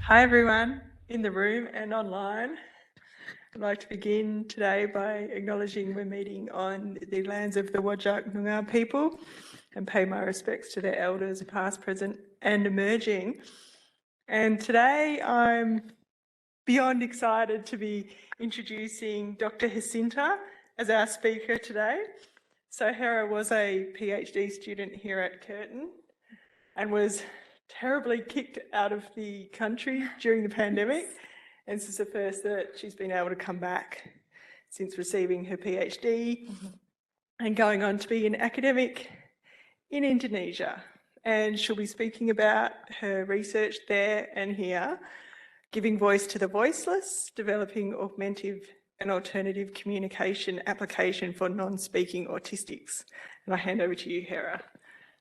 Hi everyone in the room and online. I'd like to begin today by acknowledging we're meeting on the lands of the Whadjuk Noongar people and pay my respects to their elders past, present and emerging. And today I'm beyond excited to be introducing Dr. Hersinta as our speaker today. So Hera was a PhD student here at Curtin and was terribly kicked out of the country during the pandemic. And this is the first that she's been able to come back since receiving her PhD and going on to be an academic in Indonesia. And she'll be speaking about her research there and here, giving voice to the voiceless, developing augmentative and alternative communication application for non-speaking autistics. And I hand over to you, Hera.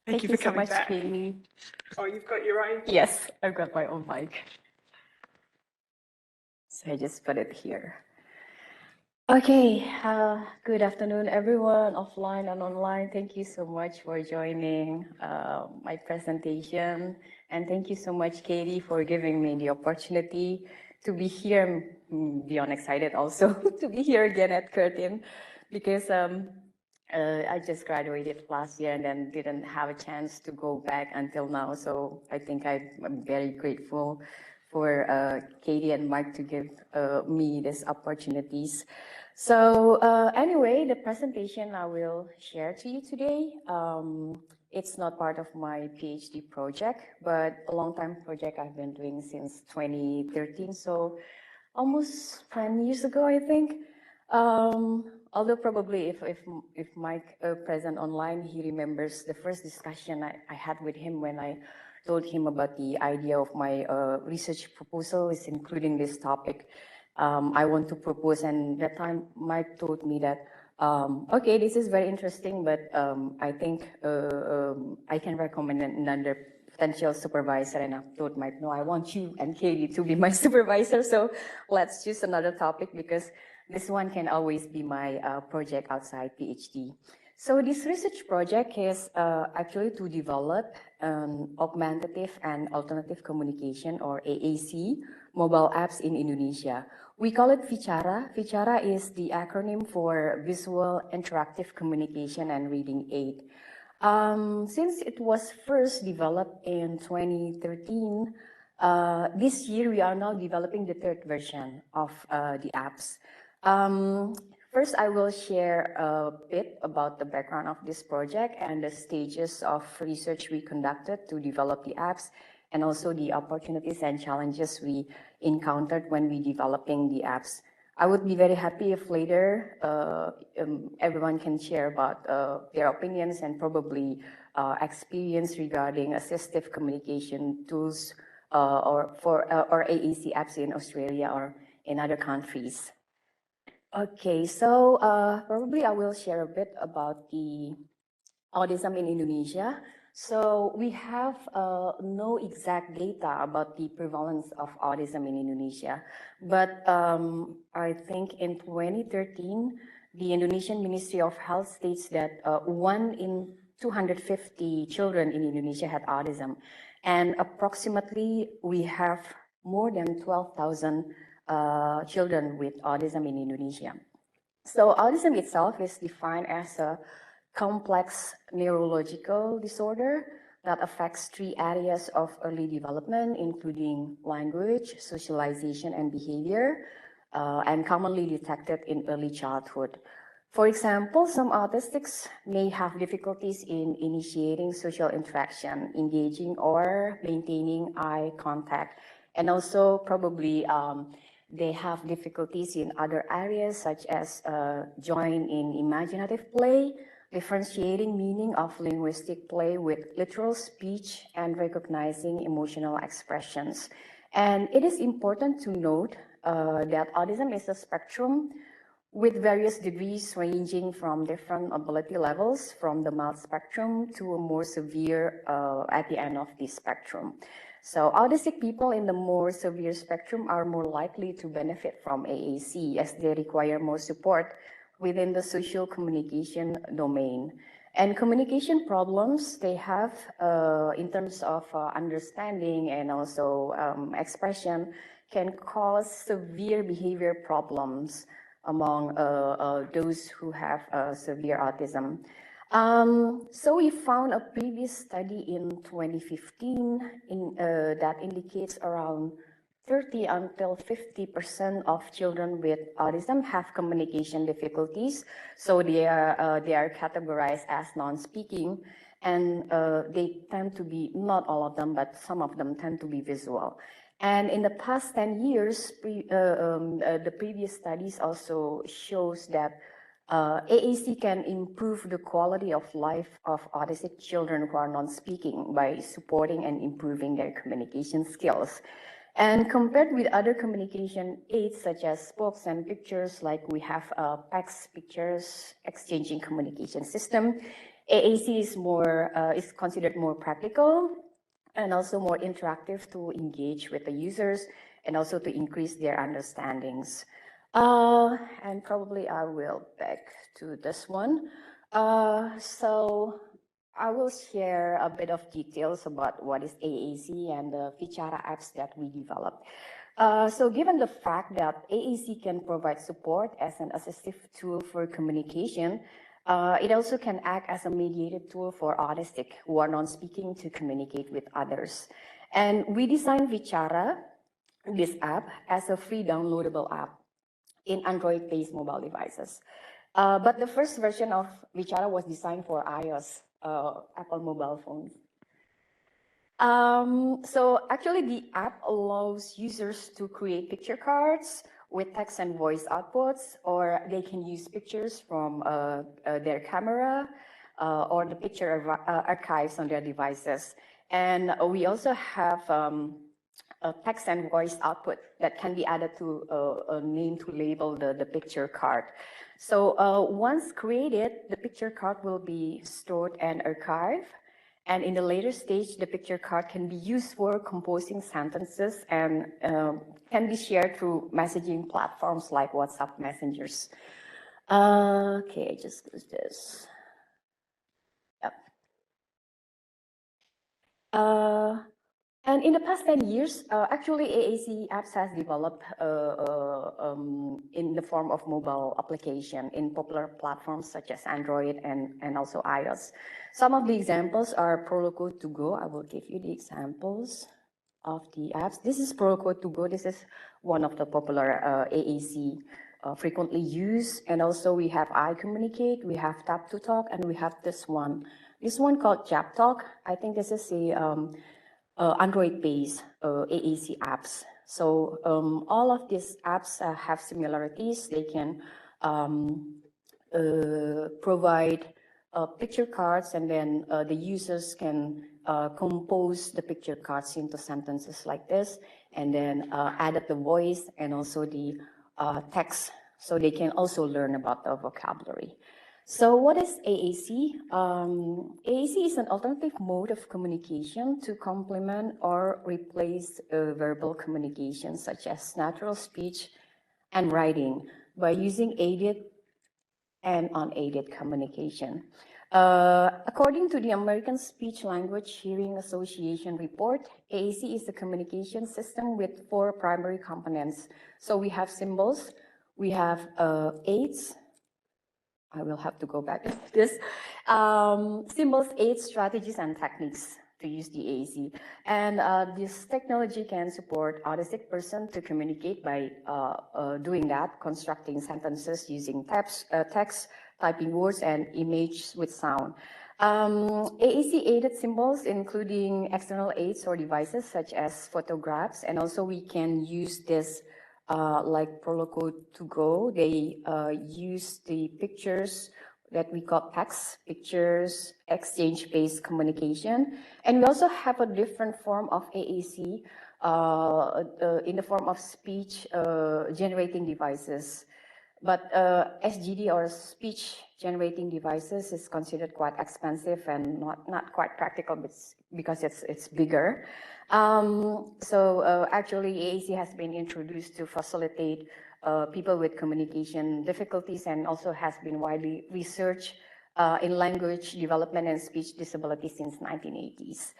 Thank you for coming back. Katie. Oh, you've got your own? Yes, I've got my own mic. So I just put it here. Okay, good afternoon, everyone, offline and online. Thank you so much for joining my presentation. And thank you so much, Katie, for giving me the opportunity to be here. I'm beyond excited also to be here again at Curtin, because I just graduated last year and then didn't have a chance to go back until now. So I think I'm very grateful for Katie and Mike to give me these opportunities. So anyway, the presentation I will share to you today, it's not part of my PhD project, but a long-time project I've been doing since 2013. So almost 10 years ago, I think. Although probably if Mike present online, he remembers the first discussion I had with him when I told him about the idea of my research proposal is including this topic I want to propose. And that time Mike told me that, okay, this is very interesting, but I think I can recommend another potential supervisor. And I told Mike, no, I want you and Katie to be my supervisor. So let's choose another topic, because this one can always be my project outside PhD. So this research project is actually to develop augmentative and alternative communication, or AAC, mobile apps in Indonesia. We call it VICARA. VICARA is the acronym for Visual Interactive Communication and Reading Aid. Since it was first developed in 2013, this year we are now developing the third version of the apps. First, I will share a bit about the background of this project and the stages of research we conducted to develop the apps, and also the opportunities and challenges we encountered when we developing the apps. I would be very happy if later everyone can share about their opinions and probably experience regarding assistive communication tools or AAC apps in Australia or in other countries. Okay, so probably I will share a bit about the autism in Indonesia. So we have no exact data about the prevalence of autism in Indonesia, but I think in 2013, the Indonesian Ministry of Health states that 1 in 250 children in Indonesia had autism, and approximately we have more than 12,000 children with autism in Indonesia. So autism itself is defined as a complex neurological disorder that affects 3 areas of early development, including language, socialization, and behavior, and commonly detected in early childhood. For example, some autistics may have difficulties in initiating social interaction, engaging or maintaining eye contact, and also probably they have difficulties in other areas, such as join in imaginative play, differentiating meaning of linguistic play with literal speech, and recognizing emotional expressions. And it is important to note that autism is a spectrum with various degrees ranging from different ability levels, from the mild spectrum to a more severe at the end of the spectrum. So autistic people in the more severe spectrum are more likely to benefit from AAC, as they require more support within the social communication domain. And communication problems they have in terms of understanding and also expression can cause severe behavior problems among those who have severe autism. So we found a previous study in 2015 that indicates around 30 until 50% of children with autism have communication difficulties. So they are categorized as non-speaking, and they tend to be, not all of them, but some of them tend to be visual. And in the past 10 years, the previous studies also shows that AAC can improve the quality of life of autistic children who are non-speaking by supporting and improving their communication skills. And compared with other communication aids such as books and pictures, like we have PACS pictures exchanging communication system, AAC is considered more practical and also more interactive to engage with the users and also to increase their understandings. And probably I will back to this one. So I will share a bit of details about what is AAC and the VICARA apps that we developed. So given the fact that AAC can provide support as an assistive tool for communication, it also can act as a mediated tool for autistic who are non-speaking to communicate with others. And we designed VICARA, this app, as a free downloadable app in Android-based mobile devices. But the first version of VICARA was designed for iOS, Apple mobile phones. So actually the app allows users to create picture cards with text and voice outputs, or they can use pictures from their camera or the picture archives on their devices. And we also have a text and voice output that can be added to a name to label the picture card. So once created, the picture card will be stored and archived. And in the later stage, the picture card can be used for composing sentences and can be shared through messaging platforms like WhatsApp messengers. Okay, I just close this. Yep. And in the past 10 years, actually AAC apps has developed in the form of mobile application in popular platforms such as Android and also iOS. Some of the examples are Proloquo to Go. I will give you the examples of the apps. This is Proloquo to Go. This is one of the popular AAC frequently used. And also we have iCommunicate, we have Tap to Talk, and we have this one. This one called Jab Talk. I think this is a Android-based AAC apps. So all of these apps have similarities. They can provide picture cards, and then the users can compose the picture cards into sentences like this, and then add up the voice and also the text, so they can also learn about the vocabulary. So what is AAC? AAC is an alternative mode of communication to complement or replace verbal communication, such as natural speech and writing, by using aided and unaided communication. According to the American Speech Language Hearing Association report, AAC is a communication system with 4 primary components. So we have symbols, we have aids. I will have to go back to this. Symbols, aids, strategies, and techniques to use the AAC. And this technology can support autistic person to communicate by doing that, constructing sentences using text, typing words, and images with sound. AAC aided symbols, including external aids or devices such as photographs, and also we can use this like Proloquo to Go. They use the pictures that we call text, pictures, exchange-based communication. And we also have a different form of AAC in the form of speech generating devices. But SGD, or speech generating devices, is considered quite expensive and not quite practical because it's bigger. So actually AAC has been introduced to facilitate people with communication difficulties, and also has been widely researched in language development and speech disability since 1980s.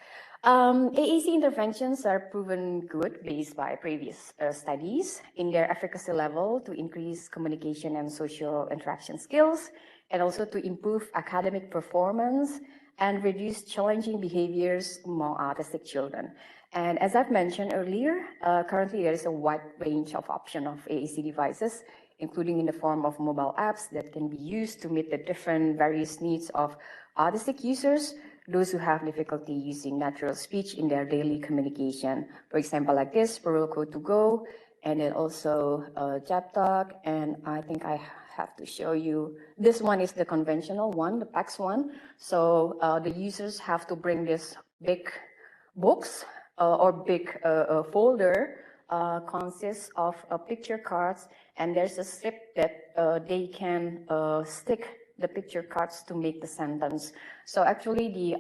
AAC interventions are proven good based by previous studies in their efficacy level to increase communication and social interaction skills, and also to improve academic performance and reduce challenging behaviors among autistic children. And as I've mentioned earlier, currently there is a wide range of options of AAC devices, including in the form of mobile apps that can be used to meet the different various needs of autistic users, those who have difficulty using natural speech in their daily communication. For example, like this, Proloco to Go, and then also Talk, and I think I have to show you, this one is the conventional one, the PAX one. So the users have to bring this big books or big folder consists of picture cards, and there's a strip that they can stick the picture cards to make the sentence. So actually the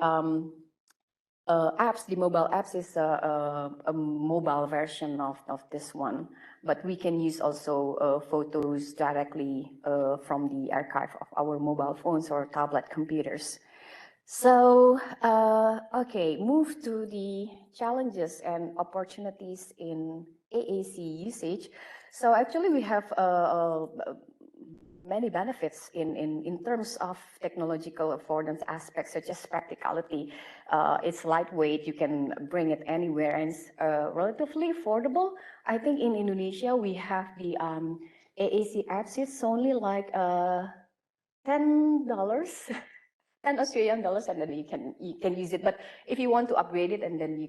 apps, the mobile apps is a mobile version of this one, but we can use also photos directly from the archive of our mobile phones or tablet computers. So, okay, move to the challenges and opportunities in AAC usage. So actually we have many benefits in terms of technological affordance aspects, such as practicality. It's lightweight, you can bring it anywhere, and it's relatively affordable. I think in Indonesia, we have the AAC apps, it's only like $10, 10 Australian dollars, and then you can use it. But if you want to upgrade it, and then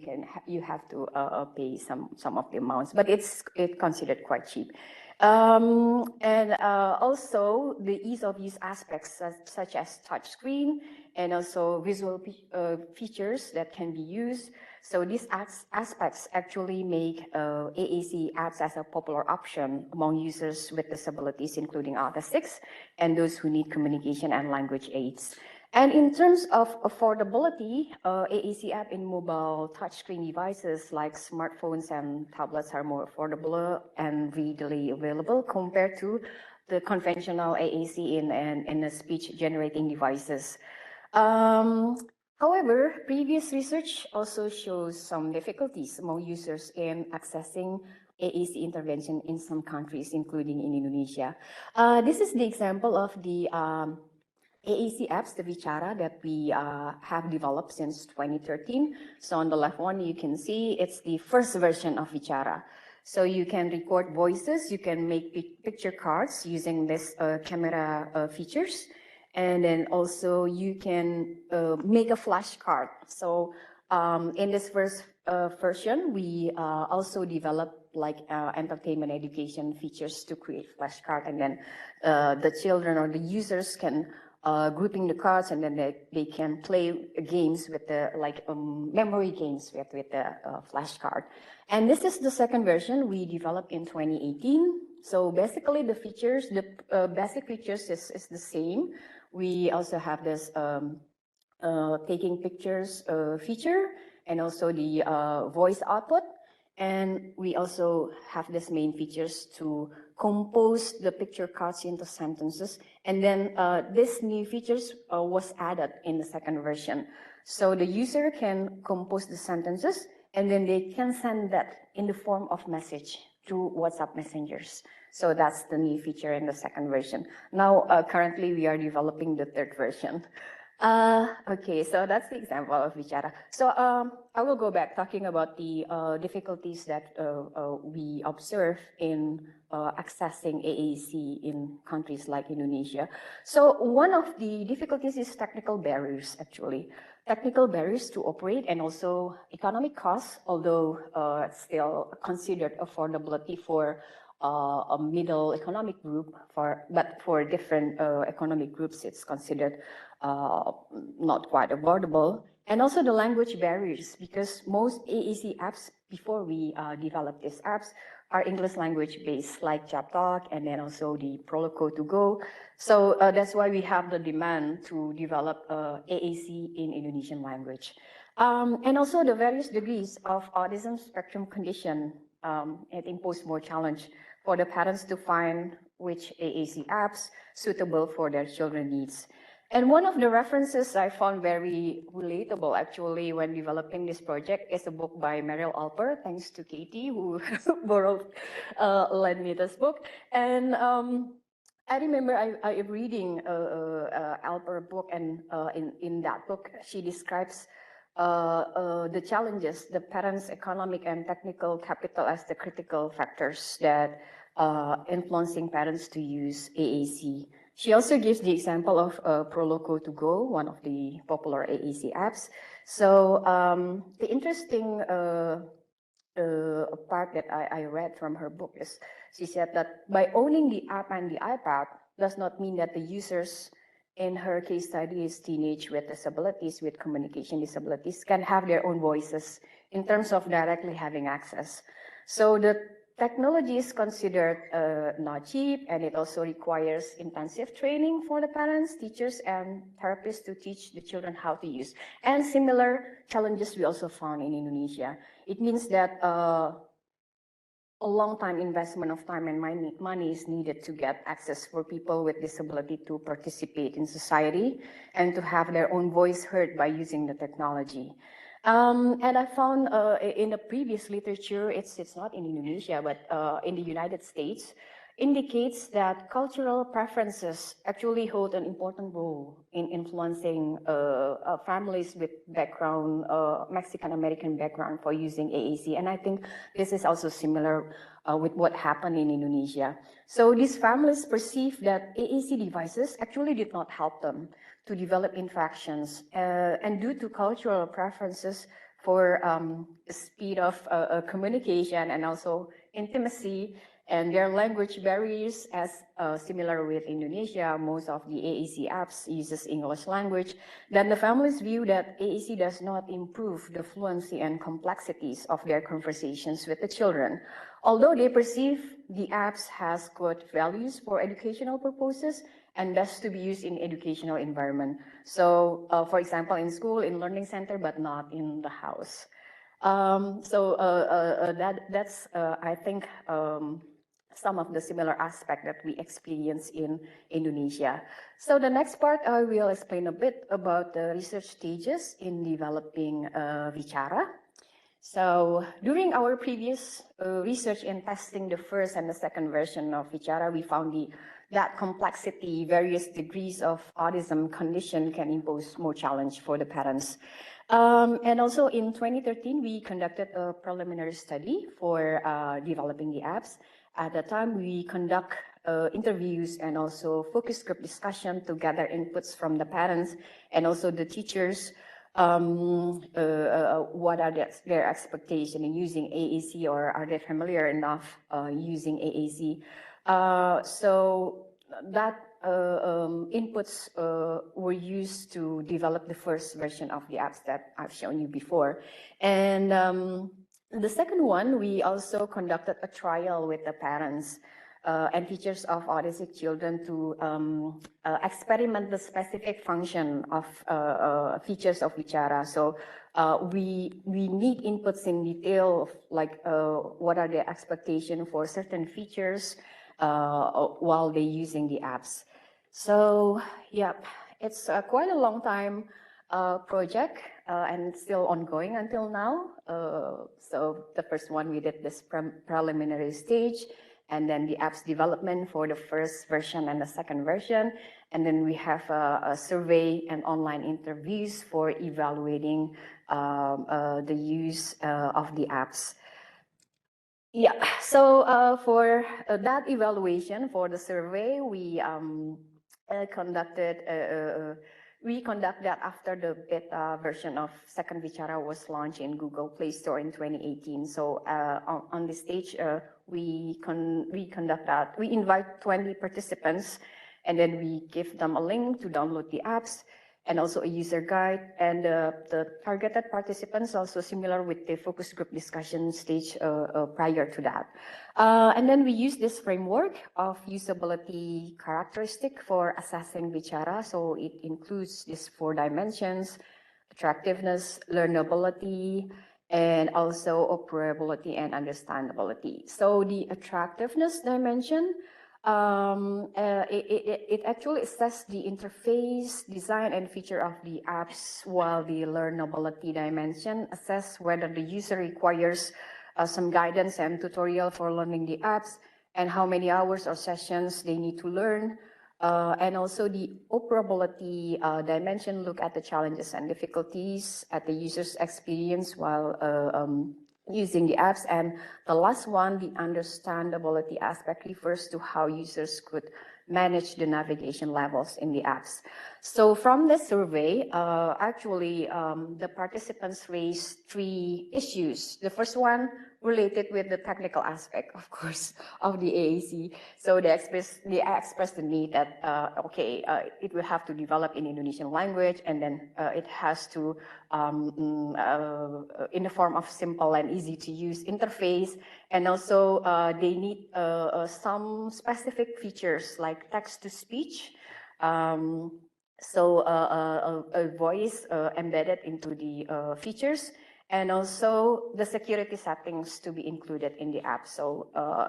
you have to pay some of the amounts. But it's considered quite cheap. And also the ease of use aspects such as touch screen and also visual features that can be used. So these aspects actually make AAC apps as a popular option among users with disabilities, including autistics and those who need communication and language aids. And in terms of affordability, AAC app in mobile touchscreen devices like smartphones and tablets are more affordable and readily available compared to the conventional AAC in the speech generating devices. However, previous research also shows some difficulties among users in accessing AAC intervention in some countries, including in Indonesia. This is the example of the AAC apps, the VICARA, that we have developed since 2013. So on the left one, you can see it's the first version of VICARA. So you can record voices, you can make picture cards using this camera features. And then also you can make a flashcard. So in this first version, we also developed like entertainment education features to create flashcard, and then the children or the users can grouping the cards, and then they can play games with the memory games with the flashcard. And this is the second version we developed in 2018. So basically the features, the basic features is the same. We also have this taking pictures feature, and also the voice output. And we also have this main features to compose the picture cards into sentences. And then this new features was added in the second version. So the user can compose the sentences, and then they can send that in the form of message through WhatsApp messengers. So that's the new feature in the second version. Now, currently we are developing the third version. Okay, so that's the example of VICARA. So I will go back talking about the difficulties that we observe in accessing AAC in countries like Indonesia. So one of the difficulties is technical barriers, actually. Technical barriers to operate, and also economic costs, although it's still considered affordability for a middle economic group, but for different economic groups, it's considered not quite affordable. And also the language barriers, because most AAC apps, before we develop these apps, are English language based, like Talk, and then also the Proloco to Go. So that's why we have the demand to develop AAC in Indonesian language. And also the various degrees of autism spectrum condition, it imposed more challenge for the parents to find which AAC apps suitable for their children's needs. And one of the references I found very relatable actually when developing this project is a book by Mariel Alper, thanks to Katie who lent me this book. And I remember I reading Alper book, and in that book she describes the challenges, the parents' economic and technical capital as the critical factors that influencing parents to use AAC. She also gives the example of Proloco to Go, one of the popular AAC apps. So the interesting part that I read from her book is she said that by owning the app and the iPad does not mean that the users, in her case study is teenage with disabilities, with communication disabilities, can have their own voices in terms of directly having access. So the technology is considered not cheap, and it also requires intensive training for the parents, teachers, and therapists to teach the children how to use. And similar challenges we also found in Indonesia. It means that a long time investment of time and money is needed to get access for people with disability to participate in society and to have their own voice heard by using the technology. And I found in the previous literature, it's not in Indonesia, but in the United States, indicates that cultural preferences actually hold an important role in influencing families with background, Mexican-American background for using AAC. And I think this is also similar with what happened in Indonesia. So these families perceive that AAC devices actually did not help them to develop interactions. And due to cultural preferences for speed of communication and also intimacy, and their language barriers, as similar with Indonesia, most of the AAC apps uses English language, then the families view that AAC does not improve the fluency and complexities of their conversations with the children. Although they perceive the apps has good values for educational purposes and best to be used in educational environment. So, for example, in school, in learning center, but not in the house. That's I think, some of the similar aspects that we experience in Indonesia. So the next part, I will explain a bit about the research stages in developing VICARA. So during our previous research in testing the first and the second version of VICARA, we found that complexity, various degrees of autism condition can impose more challenge for the parents. And also in 2013, we conducted a preliminary study for developing the apps. At the time, we conduct interviews and also focus group discussion to gather inputs from the parents and also the teachers. What are their expectations in using AAC, or are they familiar enough using AAC? So that inputs were used to develop the first version of the apps that I've shown you before. And the second one, we also conducted a trial with the parents and teachers of autistic children to experiment the specific function of features of VICARA. So we need inputs in detail of like what are the expectations for certain features while they're using the apps. So yeah, it's quite a long time project and still ongoing until now. So the first one we did this preliminary stage, and then the apps development for the first version and the second version. And then we have a survey and online interviews for evaluating the use of the apps. Yeah, so for that evaluation, for the survey, we conduct that after the beta version of second VICARA was launched in Google Play Store in 2018. So on this stage, we conduct that. We invite 20 participants, and then we give them a link to download the apps and also a user guide. And the targeted participants also similar with the focus group discussion stage prior to that. And then we use this framework of usability characteristic for assessing VICARA. So it includes these 4 dimensions: attractiveness, learnability, and also operability and understandability. So the attractiveness dimension It actually assesses the interface, design, and feature of the apps, while the learnability dimension assess whether the user requires some guidance and tutorial for learning the apps, and how many hours or sessions they need to learn. And also the operability dimension look at the challenges and difficulties at the user's experience while using the apps. And the last one, the understandability aspect, refers to how users could manage the navigation levels in the apps. So from the survey, actually, the participants raised 3 issues. The first one related with the technical aspect, of course, of the AAC. So they expressed the need that, it will have to develop in Indonesian language, and then it has to, in the form of simple and easy to use interface. And also they need some specific features like text to speech. A voice embedded into the features, and also the security settings to be included in the app. So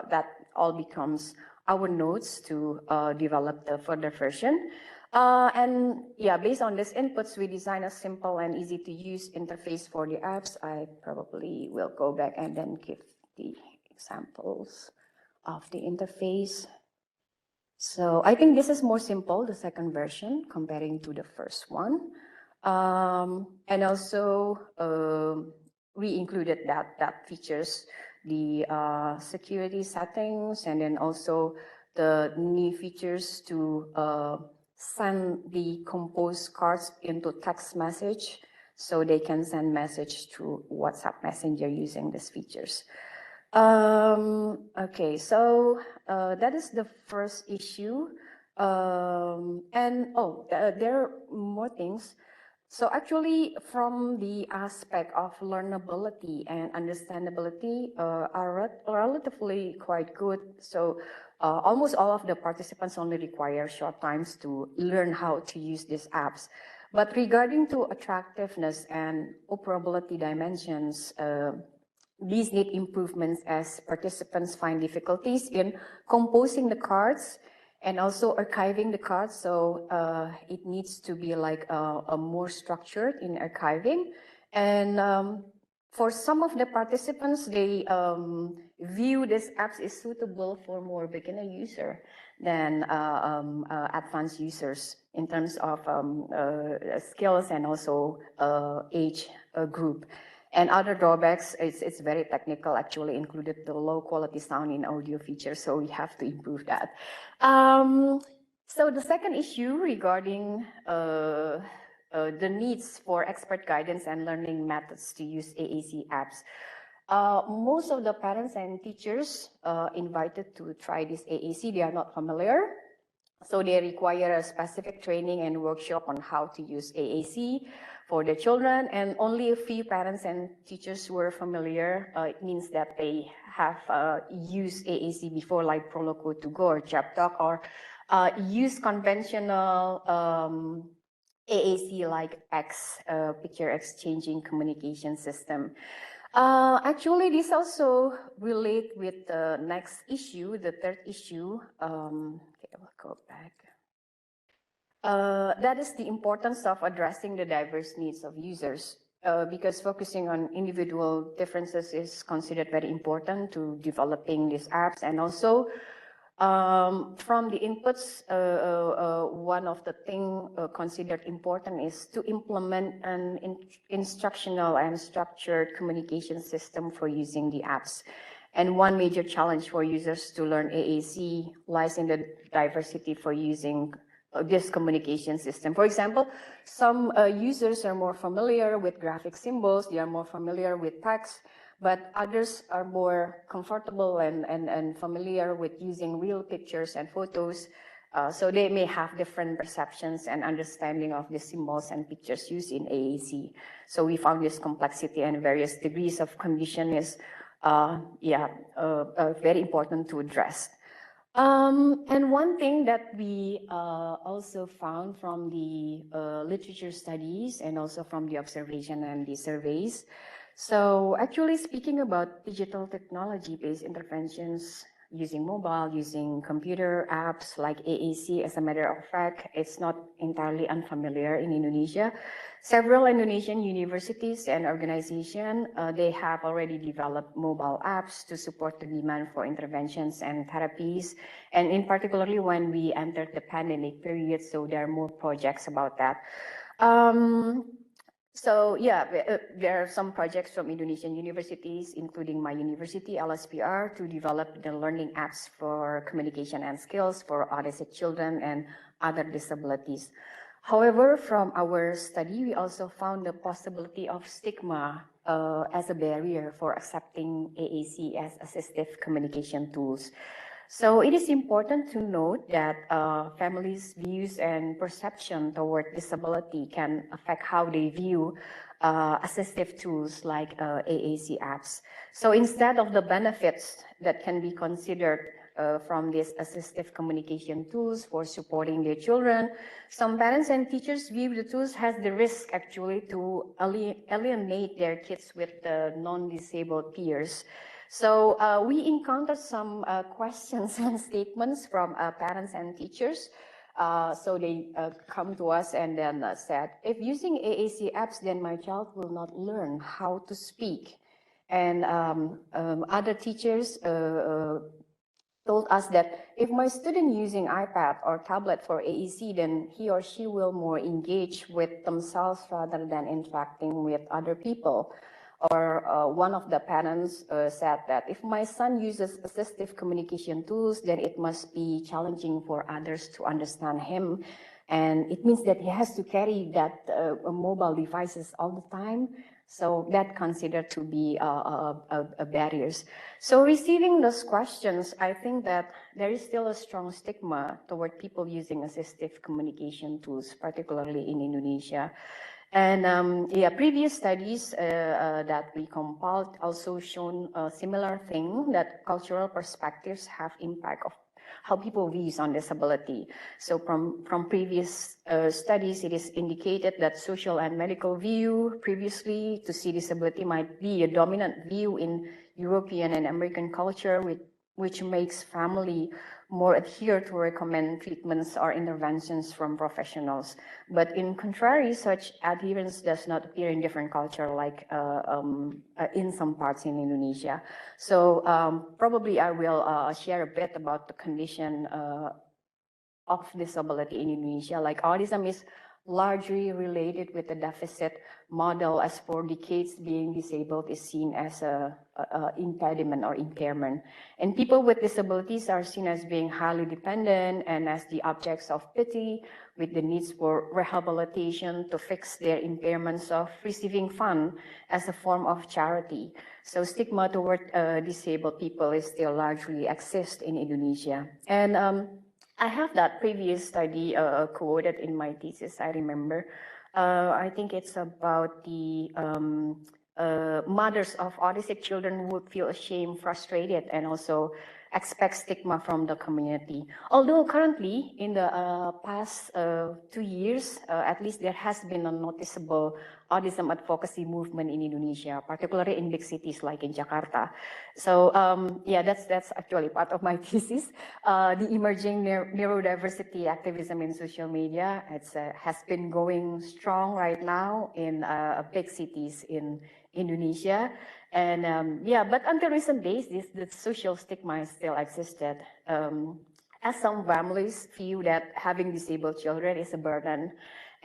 that all becomes our notes to develop the further version. And yeah, based on these inputs, we design a simple and easy to use interface for the apps. I probably will go back and then give the examples of the interface. So I think this is more simple, the second version, comparing to the first one. And also we included that features, the security settings, and then also the new features to send the composed cards into text message, so they can send message through WhatsApp Messenger using these features. Okay, so that is the first issue. There are more things. So actually, from the aspect of learnability and understandability are relatively quite good. So almost all of the participants only require short times to learn how to use these apps. But regarding to attractiveness and operability dimensions, these need improvements as participants find difficulties in composing the cards and also archiving the cards. So it needs to be like a more structured in archiving. And for some of the participants, they view this apps is suitable for more beginner user than advanced users in terms of skills and also age group. And other drawbacks, it's very technical, actually included the low quality sound in audio features, so we have to improve that. So the second issue regarding the needs for expert guidance and learning methods to use AAC apps. Most of the parents and teachers invited to try this AAC, they are not familiar. So they require a specific training and workshop on how to use AAC for their children, and only a few parents and teachers were familiar. It means that they have used AAC before, like Proloquo2Go or ChapTalk, or use conventional AAC like X, picture exchanging communication system. Actually, this also relate with the next issue, the third issue. Okay, we'll go back. That is the importance of addressing the diverse needs of users, because focusing on individual differences is considered very important to developing these apps. And also, from the inputs, one of the things considered important is to implement an instructional and structured communication system for using the apps. And one major challenge for users to learn AAC lies in the diversity for using this communication system. For example, some users are more familiar with graphic symbols, they are more familiar with text, but others are more comfortable and familiar with using real pictures and photos. So they may have different perceptions and understanding of the symbols and pictures used in AAC. So we found this complexity and various degrees of condition is very important to address. And one thing that we also found from the literature studies and also from the observation and the surveys. So actually speaking about digital technology-based interventions, using mobile, using computer apps like AAC. As a matter of fact, it's not entirely unfamiliar in Indonesia. Several Indonesian universities and organizations, they have already developed mobile apps to support the demand for interventions and therapies. And in particularly when we entered the pandemic period, so there are more projects about that. So yeah, there are some projects from Indonesian universities, including my university, LSPR, to develop the learning apps for communication and skills for autistic children and other disabilities. However, from our study, we also found the possibility of stigma as a barrier for accepting AAC as assistive communication tools. So it is important to note that families' views and perception toward disability can affect how they view assistive tools like AAC apps. So instead of the benefits that can be considered from these assistive communication tools for supporting their children, some parents and teachers view the tools has the risk actually to alienate their kids with the non-disabled peers. So we encountered some questions and statements from parents and teachers. So they come to us and then said, if using AAC apps, then my child will not learn how to speak. And other teachers told us that if my student using iPad or tablet for AEC, then he or she will more engage with themselves rather than interacting with other people. Or one of the parents said that if my son uses assistive communication tools, then it must be challenging for others to understand him. And it means that he has to carry that mobile devices all the time. So that considered to be barriers. So receiving those questions, I think that there is still a strong stigma toward people using assistive communication tools, particularly in Indonesia. And yeah, previous studies that we compiled also shown a similar thing, that cultural perspectives have impact of how people view on disability. So from previous studies, it is indicated that social and medical view previously to see disability might be a dominant view in European and American culture, which makes family more adhere to recommend treatments or interventions from professionals. But in contrary, such adherence does not appear in different cultures, like in some parts in Indonesia. So probably I will share a bit about the condition of disability in Indonesia. Like autism is largely related with the deficit model, as for decades being disabled is seen as a impediment or impairment. And people with disabilities are seen as being highly dependent and as the objects of pity, with the needs for rehabilitation to fix their impairments, of receiving funds as a form of charity. So stigma toward disabled people is still largely exist in Indonesia. And I have that previous study quoted in my thesis, I remember. I think it's about the mothers of autistic children would feel ashamed, frustrated, and also expect stigma from the community. Although currently, in the past 2 years, at least there has been a noticeable autism advocacy movement in Indonesia, particularly in big cities like in Jakarta. So yeah, that's actually part of my thesis. The emerging neurodiversity activism in social media, has been going strong right now in big cities in Indonesia. And yeah, but until recent days, the social stigma still existed. As some families feel that having disabled children is a burden,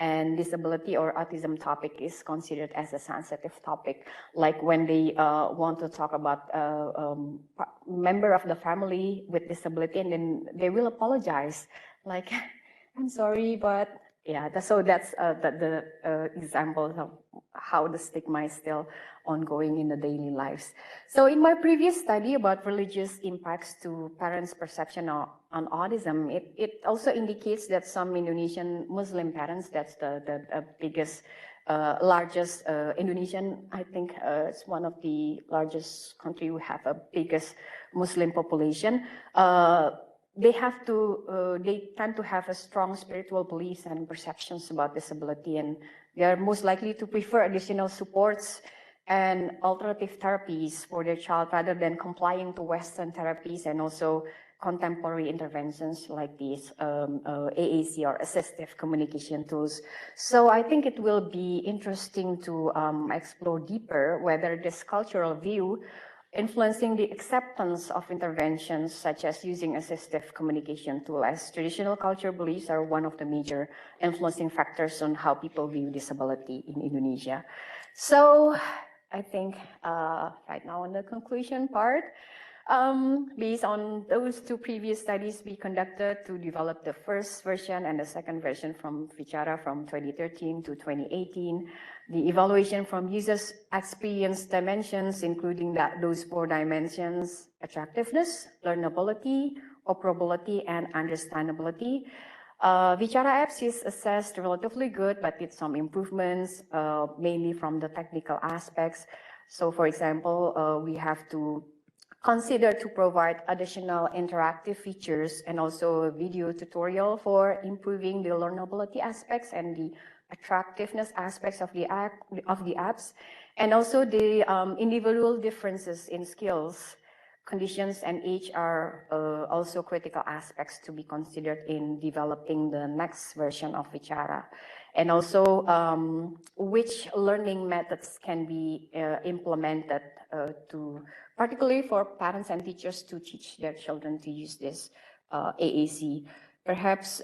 and disability or autism topic is considered as a sensitive topic. Like when they want to talk about member of the family with disability, and then they will apologize, like, I'm sorry, but yeah, so that's the example of how the stigma is still ongoing in the daily lives. So in my previous study about religious impacts to parents' perception on autism, it also indicates that some Indonesian Muslim parents, that's the biggest, largest Indonesian, I think it's one of the largest country who have a biggest Muslim population. They tend to have a strong spiritual beliefs and perceptions about disability, and they are most likely to prefer additional supports and alternative therapies for their child rather than complying to Western therapies and also contemporary interventions like these AAC or assistive communication tools. So I think it will be interesting to explore deeper whether this cultural view influencing the acceptance of interventions such as using assistive communication tool, as traditional culture beliefs are one of the major influencing factors on how people view disability in Indonesia. So I think right now on the conclusion part, based on those two previous studies we conducted to develop the first version and the second version from VICARA from 2013 to 2018, the evaluation from users' experience dimensions, including those 4 dimensions: attractiveness, learnability, operability, and understandability. VICARA apps is assessed relatively good, but with some improvements, mainly from the technical aspects. So for example, we have to consider to provide additional interactive features and also a video tutorial for improving the learnability aspects and the attractiveness aspects of the apps, and also the individual differences in skills, conditions, and age are also critical aspects to be considered in developing the next version of VICARA. And also which learning methods can be implemented particularly for parents and teachers to teach their children to use this AAC. Perhaps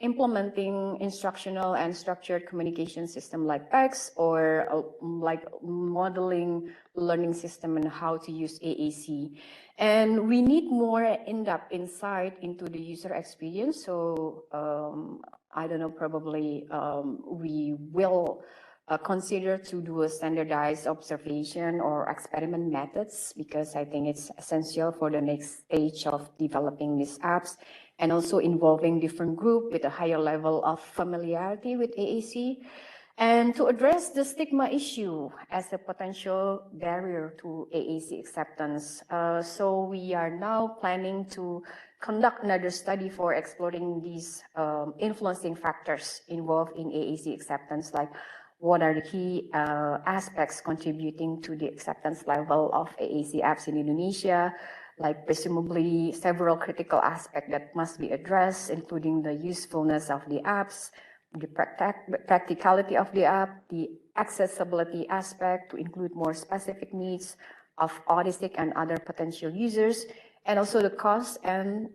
implementing instructional and structured communication system like PECS, or like modeling learning system and how to use AAC. And we need more in-depth insight into the user experience. So I don't know, probably we will consider to do a standardized observation or experiment methods, because I think it's essential for the next stage of developing these apps, and also involving different groups with a higher level of familiarity with AAC, and to address the stigma issue as a potential barrier to AAC acceptance. So we are now planning to conduct another study for exploring these influencing factors involved in AAC acceptance, like what are the key aspects contributing to the acceptance level of AAC apps in Indonesia, like presumably several critical aspects that must be addressed, including the usefulness of the apps, the practicality of the app, the accessibility aspect to include more specific needs of autistic and other potential users, and also the cost and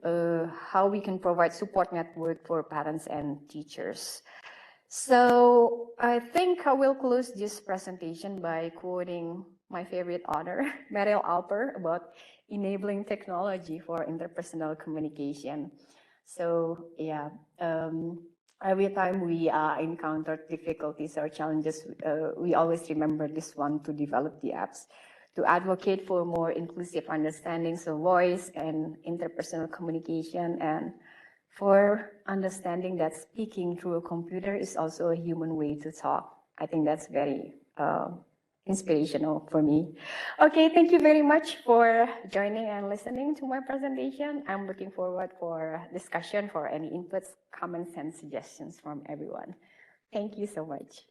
how we can provide support network for parents and teachers. So I think I will close this presentation by quoting my favorite author, Meryl Alper, about enabling technology for interpersonal communication. So yeah, every time we encounter difficulties or challenges, we always remember this one: to develop the apps, to advocate for more inclusive understandings of voice and interpersonal communication, and for understanding that speaking through a computer is also a human way to talk. I think that's very inspirational for me. Okay, thank you very much for joining and listening to my presentation. I'm looking forward for discussion, for any inputs, comments, and suggestions from everyone. Thank you so much.